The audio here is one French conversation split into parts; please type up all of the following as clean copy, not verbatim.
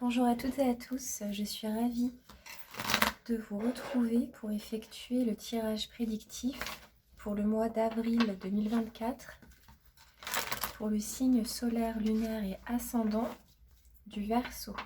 Bonjour à toutes et à tous, je suis ravie de vous retrouver pour effectuer le tirage prédictif pour le mois d'avril 2024 pour le signe solaire, lunaire et ascendant du Verseau.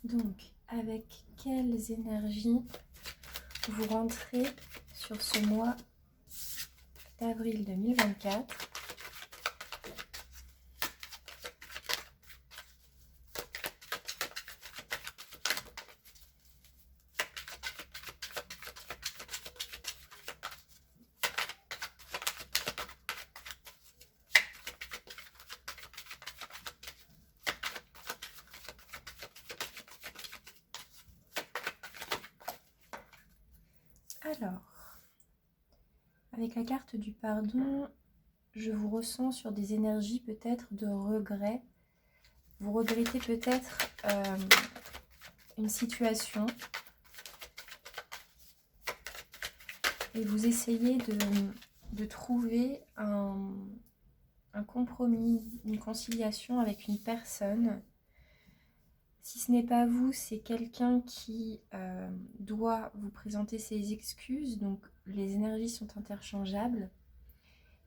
Donc, avec quelles énergies vous rentrez sur ce mois d'avril 2024 ? Alors, avec la carte du pardon, je vous ressens sur des énergies peut-être de regret. Vous regrettez peut-être une situation et vous essayez de trouver un compromis, une conciliation avec une personne. Si ce n'est pas vous, c'est quelqu'un qui doit vous présenter ses excuses, donc les énergies sont interchangeables.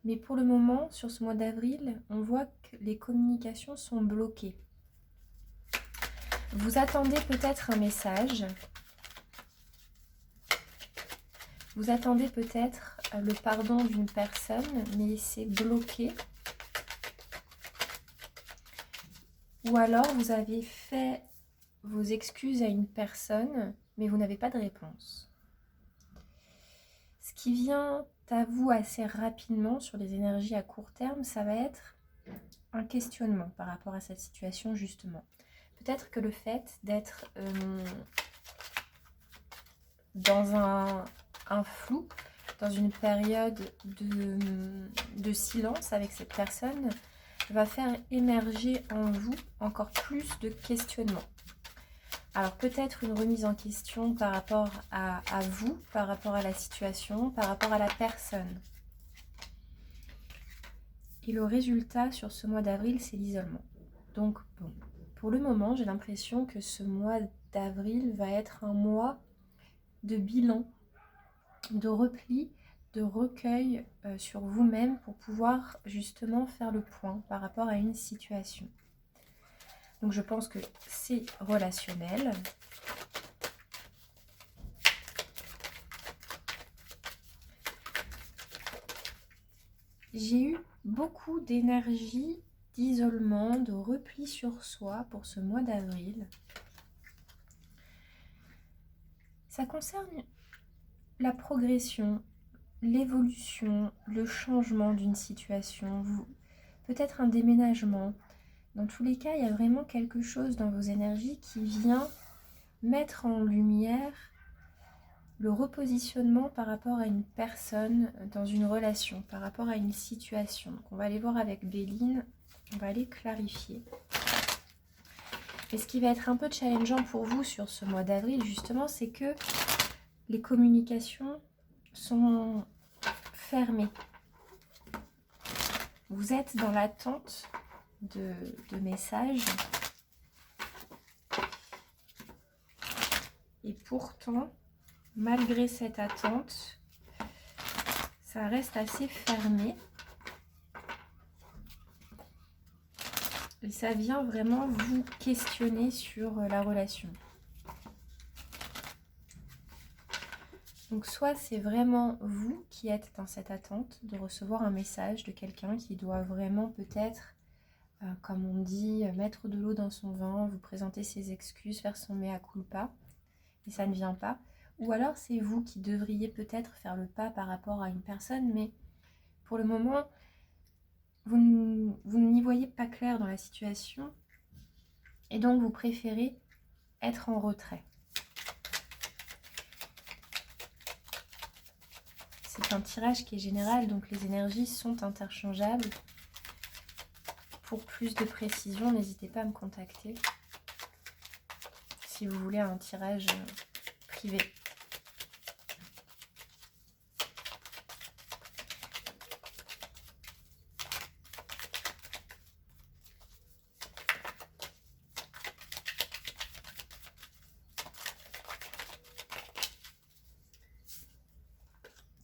Mais pour le moment, sur ce mois d'avril, on voit que les communications sont bloquées. Vous attendez peut-être un message. Vous attendez peut-être le pardon d'une personne, mais c'est bloqué. Ou alors vous avez fait vos excuses à une personne, mais vous n'avez pas de réponse. Ce qui vient à vous assez rapidement sur les énergies à court terme, ça va être un questionnement par rapport à cette situation justement. Peut-être que le fait d'être dans un flou, dans une période de silence avec cette personne, va faire émerger en vous encore plus de questionnements. Alors peut-être une remise en question par rapport à vous, par rapport à la situation, par rapport à la personne. Et le résultat sur ce mois d'avril, c'est l'isolement. Donc bon, pour le moment, j'ai l'impression que ce mois d'avril va être un mois de bilan, de repli, de recueil sur vous-même pour pouvoir justement faire le point par rapport à une situation. Donc je pense que c'est relationnel. J'ai eu beaucoup d'énergie, d'isolement, de repli sur soi pour ce mois d'avril. Ça concerne la progression, l'évolution, le changement d'une situation, peut-être un déménagement. Dans tous les cas, il y a vraiment quelque chose dans vos énergies qui vient mettre en lumière le repositionnement par rapport à une personne dans une relation, par rapport à une situation. Donc on va aller voir avec Béline, on va aller clarifier. Et ce qui va être un peu challengeant pour vous sur ce mois d'avril, justement, c'est que les communications sont fermées. Vous êtes dans l'attente de messages. Et pourtant, malgré cette attente, ça reste assez fermé. Et ça vient vraiment vous questionner sur la relation. Donc soit c'est vraiment vous qui êtes dans cette attente de recevoir un message de quelqu'un qui doit vraiment peut-être, comme on dit, mettre de l'eau dans son vin, vous présenter ses excuses, faire son mea culpa, et ça ne vient pas. Ou alors c'est vous qui devriez peut-être faire le pas par rapport à une personne, mais pour le moment, vous voyez pas clair dans la situation et donc vous préférez être en retrait. C'est un tirage qui est général, donc les énergies sont interchangeables. Pour plus de précision, n'hésitez pas à me contacter si vous voulez un tirage privé.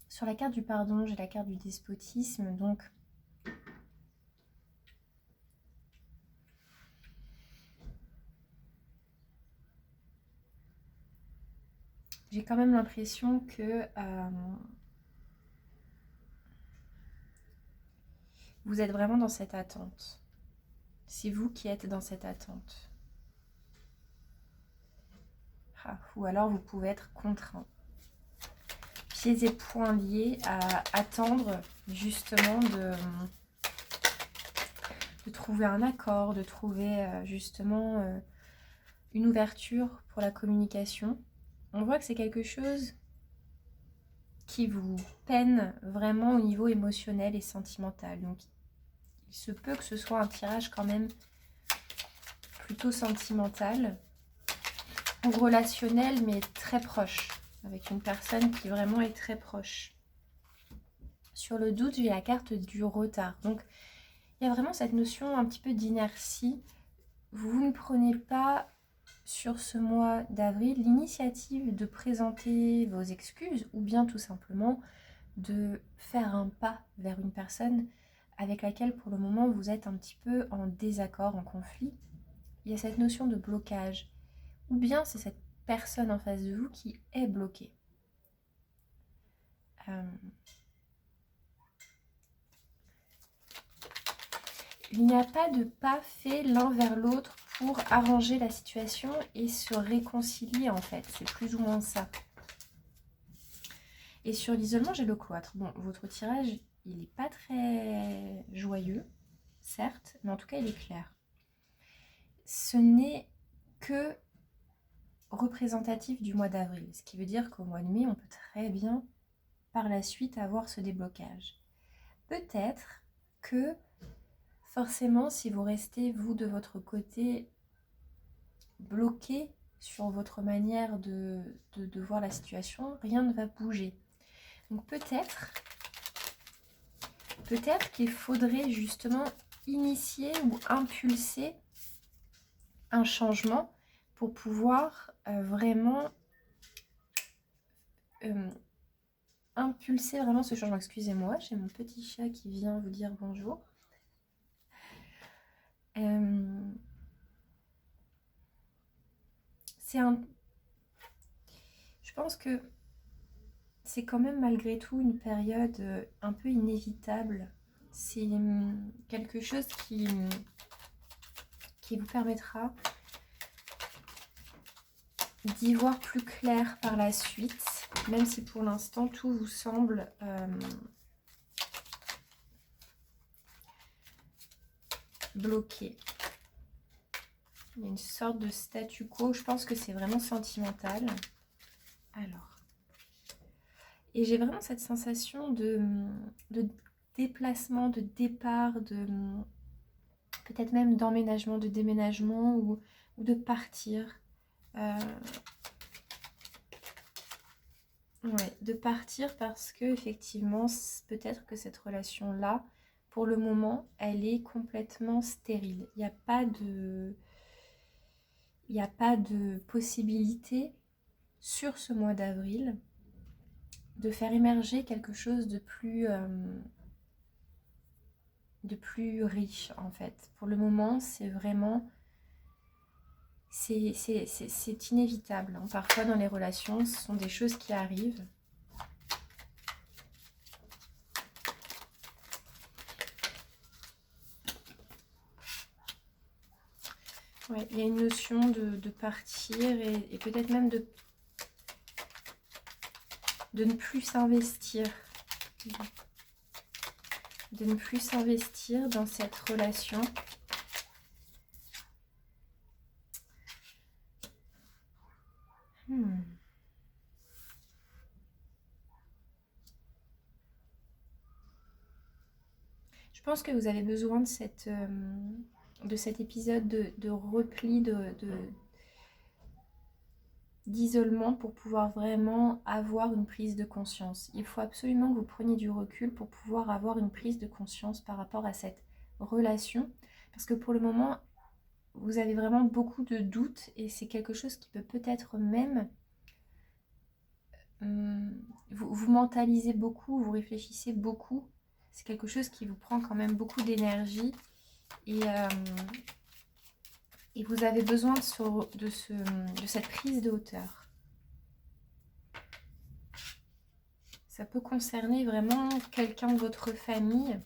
Sur la carte du pardon, j'ai la carte du despotisme, donc j'ai quand même l'impression que vous êtes vraiment dans cette attente. C'est vous qui êtes dans cette attente. Ou alors vous pouvez être contraint. Pieds et poings liés à attendre justement de trouver un accord, de trouver justement une ouverture pour la communication. On voit que c'est quelque chose qui vous peine vraiment au niveau émotionnel et sentimental. Donc il se peut que ce soit un tirage quand même plutôt sentimental ou relationnel, mais très proche, avec une personne qui vraiment est très proche. Sur le doute, j'ai la carte du retard. Donc il y a vraiment cette notion un petit peu d'inertie. Vous ne prenez pas sur ce mois d'avril l'initiative de présenter vos excuses ou bien tout simplement de faire un pas vers une personne avec laquelle pour le moment vous êtes un petit peu en désaccord, en conflit. Il y a cette notion de blocage ou bien c'est cette personne en face de vous qui est bloquée. Il n'y a pas de pas fait l'un vers l'autre pour arranger la situation et se réconcilier en fait. C'est plus ou moins ça. Et sur l'isolement, j'ai le cloître. Bon, votre tirage, il n'est pas très joyeux, certes, mais en tout cas, il est clair. Ce n'est que représentatif du mois d'avril. Ce qui veut dire qu'au mois de mai, on peut très bien, par la suite, avoir ce déblocage. Peut-être que forcément, si vous restez, vous, de votre côté, bloqué sur votre manière de voir la situation, rien ne va bouger. Donc peut-être qu'il faudrait justement initier ou impulser un changement pour pouvoir vraiment impulser vraiment ce changement. Excusez-moi, j'ai mon petit chat qui vient vous dire bonjour. Je pense que c'est quand même malgré tout une période un peu inévitable. C'est quelque chose qui vous permettra d'y voir plus clair par la suite, même si pour l'instant tout vous semble bloqué. Il y a une sorte de statu quo, je pense que c'est vraiment sentimental. Alors, et j'ai vraiment cette sensation de déplacement, de départ, de peut-être même d'emménagement, de déménagement ou de partir. Ouais, de partir parce que effectivement, peut-être que cette relation-là, pour le moment, elle est complètement stérile. Il n'y a pas de possibilité sur ce mois d'avril de faire émerger quelque chose de plus riche en fait. Pour le moment, c'est vraiment c'est inévitable. Hein. Parfois dans les relations, ce sont des choses qui arrivent. Ouais, il y a une notion de partir et peut-être même de ne plus s'investir. De de ne plus s'investir dans cette relation. Je pense que vous avez besoin de cet épisode de repli, d'isolement pour pouvoir vraiment avoir une prise de conscience. Il faut absolument que vous preniez du recul pour pouvoir avoir une prise de conscience par rapport à cette relation. Parce que pour le moment, vous avez vraiment beaucoup de doutes et c'est quelque chose qui peut peut-être même... vous mentalisez beaucoup, vous réfléchissez beaucoup. C'est quelque chose qui vous prend quand même beaucoup d'énergie. Et vous avez besoin de cette prise de hauteur. Ça peut concerner vraiment quelqu'un de votre famille,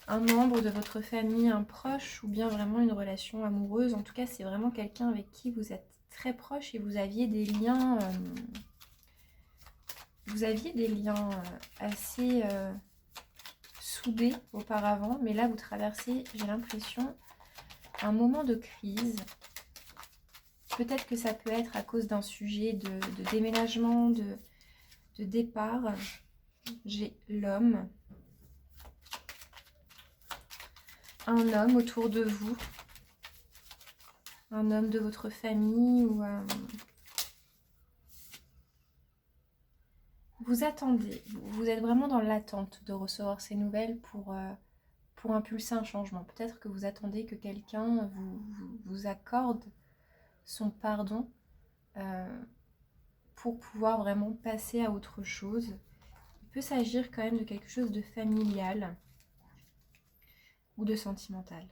un membre de votre famille, un proche, ou bien vraiment une relation amoureuse. En tout cas, c'est vraiment quelqu'un avec qui vous êtes très proche et vous aviez des liens, assez soudés auparavant. Mais là, vous traversez, j'ai l'impression, un moment de crise. Peut-être que ça peut être à cause d'un sujet de déménagement, de départ. J'ai l'homme. Un homme autour de vous. Un homme de votre famille ou... Vous attendez. Vous êtes vraiment dans l'attente de recevoir ces nouvelles pour impulser un changement. Peut-être que vous attendez que quelqu'un vous accorde son pardon pour pouvoir vraiment passer à autre chose. Il peut s'agir quand même de quelque chose de familial ou de sentimental.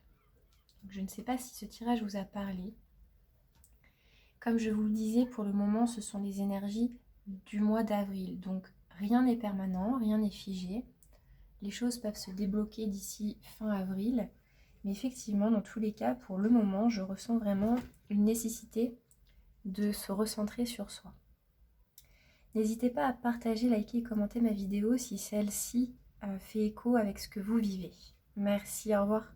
Donc, je ne sais pas si ce tirage vous a parlé. Comme je vous le disais, pour le moment, ce sont les énergies du mois d'avril. Donc, rien n'est permanent, rien n'est figé. Les choses peuvent se débloquer d'ici fin avril. Mais effectivement, dans tous les cas, pour le moment, je ressens vraiment une nécessité de se recentrer sur soi. N'hésitez pas à partager, liker et commenter ma vidéo si celle-ci fait écho avec ce que vous vivez. Merci, au revoir.